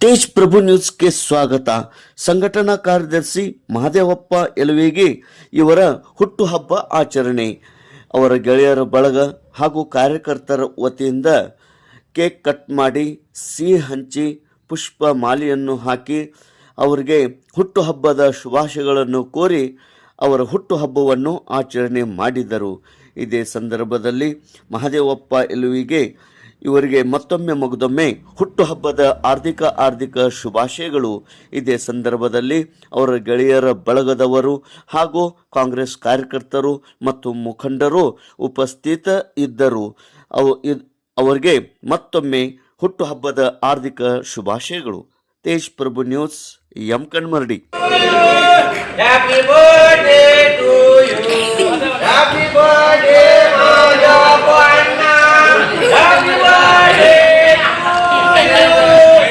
ತೇಜ್ ಪ್ರಭು ನ್ಯೂಸ್ಗೆ ಸ್ವಾಗತ. ಸಂಘಟನಾ ಕಾರ್ಯದರ್ಶಿ ಮಹದೇವಪ್ಪ ಯಲುವಿಗೆ ಇವರ ಹುಟ್ಟುಹಬ್ಬ ಆಚರಣೆ. ಅವರ ಗೆಳೆಯರ ಬಳಗ ಹಾಗೂ ಕಾರ್ಯಕರ್ತರ ವತಿಯಿಂದ ಕೇಕ್ ಕಟ್ ಮಾಡಿ, ಸಿಹಿ ಹಂಚಿ, ಪುಷ್ಪ ಮಾಲೆಯನ್ನು ಹಾಕಿ ಅವರಿಗೆ ಹುಟ್ಟುಹಬ್ಬದ ಶುಭಾಶಯಗಳನ್ನು ಕೋರಿ ಅವರ ಹುಟ್ಟುಹಬ್ಬವನ್ನು ಆಚರಣೆ ಮಾಡಿದರು. ಇದೇ ಸಂದರ್ಭದಲ್ಲಿ ಮಹದೇವಪ್ಪ ಯಲುವಿಗೆ ಇವರಿಗೆ ಮತ್ತೊಮ್ಮೆ ಮಗದೊಮ್ಮೆ ಹುಟ್ಟುಹಬ್ಬದ ಆರ್ಥಿಕ ಶುಭಾಶಯಗಳು. ಇದೇ ಸಂದರ್ಭದಲ್ಲಿ ಅವರ ಗೆಳೆಯರ ಬಳಗದವರು ಹಾಗೂ ಕಾಂಗ್ರೆಸ್ ಕಾರ್ಯಕರ್ತರು ಮತ್ತು ಮುಖಂಡರು ಉಪಸ್ಥಿತ ಇದ್ದರು. ಅವರಿಗೆ ಮತ್ತೊಮ್ಮೆ ಹುಟ್ಟುಹಬ್ಬದ ಆರ್ಥಿಕ ಶುಭಾಶಯಗಳು. Tej Prabhu news, M Kanmaradi. Happy birthday to you. Happy birthday, Madhavanna. Happy birthday to you.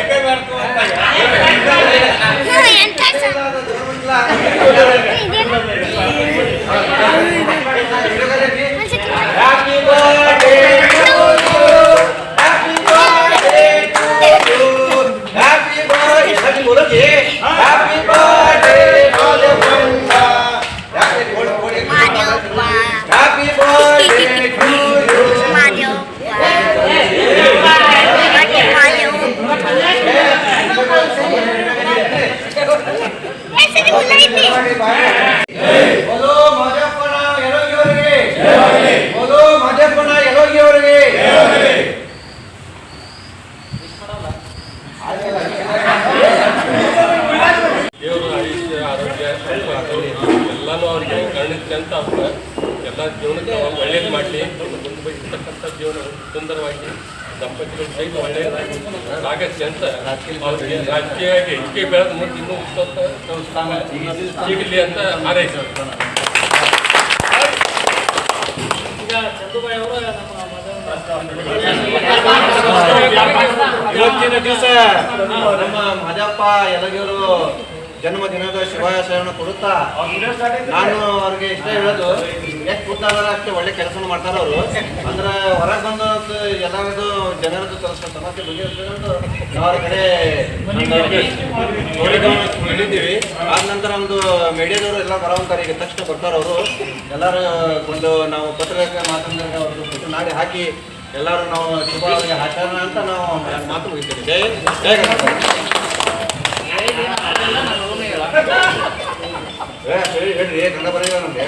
Happy birthday to you. Happy birthday to you. Happy birthday. Happy birthday. Happy birthday. Happy birthday to you. बोलो मजप्पना यलोगी ಅವರಿಗೆ, बोलो मजप्पना यलोगी ಅವರಿಗೆ. ದೇವರು ಆಯುಷ್ಯ ಆರೋಗ್ಯ ಎಲ್ಲನೂ ಅವ್ರಿಗೆ ಕರುಣಿಸಿದಂತ ಅವ್ರನ್ನ ಎಲ್ಲ ಜೀವನಕ್ಕೆ ಒಳ್ಳೇದು ಮಾಡಲಿ. ಮುಂದೆ ಇರ್ತಕ್ಕಂಥ ಜೀವನ ಸುಂದರವಾಗಿ ದಂಪತಿಗಳು ಸಹಿತ ಒಳ್ಳೆಯದಾಗಿ ಆಗತ್ತೆ ಅಂತ ಅವ್ರಿಗೆ ರಾಜಕೀಯವಾಗಿ ಹೆಚ್ಚಿಗೆ ಬೆಳೆದ ಮುಂದೆ ಇನ್ನೂ ಉತ್ತಮ ಸ್ಥಾನ ಸಿಗಲಿ ಅಂತ ಹಾರೈಸ್ತಾರೆ. ಇವತ್ತಿನ ದಿವಸ ನಮ್ಮ ಮಹದೇವಪ್ಪ ಯಲಗಿಯವರು ಜನ್ಮದಿನದ ಶುಭಾಶಯವನ್ನು ಕೊಡುತ್ತಾ ನಾನು ಅವ್ರಿಗೆ ಇಷ್ಟ ಹೇಳೋದು, ಎಷ್ಟು ಕೂತಾರ ಅಷ್ಟೇ ಒಳ್ಳೆ ಕೆಲಸ ಮಾಡ್ತಾರ ಅವರು. ಅಂದ್ರೆ ಹೊರಗೆ ಬಂದು ಎಲ್ಲರದು ಜನರದ್ದು ಸ್ವಲ್ಪ ಸಮಸ್ಯೆ ಬಗೆಹರಿಸ್ಬೇಕಂತ ಅವ್ರ ಕಡೆ ಹೇಳಿದ್ದೀವಿ. ಆದ ನಂತರ ಒಂದು ಮೀಡಿಯಾದವರು ಎಲ್ಲ ಬರೋಂತಾರೆ, ಈಗ ತಕ್ಷಣ ಬರ್ತಾರ ಅವರು. ಎಲ್ಲರೂ ಒಂದು ನಾವು ಪತ್ರಿಕೆ ಮಾಧ್ಯಮದಾಗ ಅವ್ರದ್ದು ಫೋಟೋ ನಾಡಿ ಹಾಕಿ ಎಲ್ಲರೂ ನಾವು ಶುಭ ಆಚರಣೆ ಅಂತ ನಾವು ಮಾತು ಮುಗಿತೀವಿ. ಜೈ ಜೈ ಗಣಪತಿ. ಹೇಳ್ರಿ ಕನ್ನಡ ಬರೀ ನಮ್ಗೆ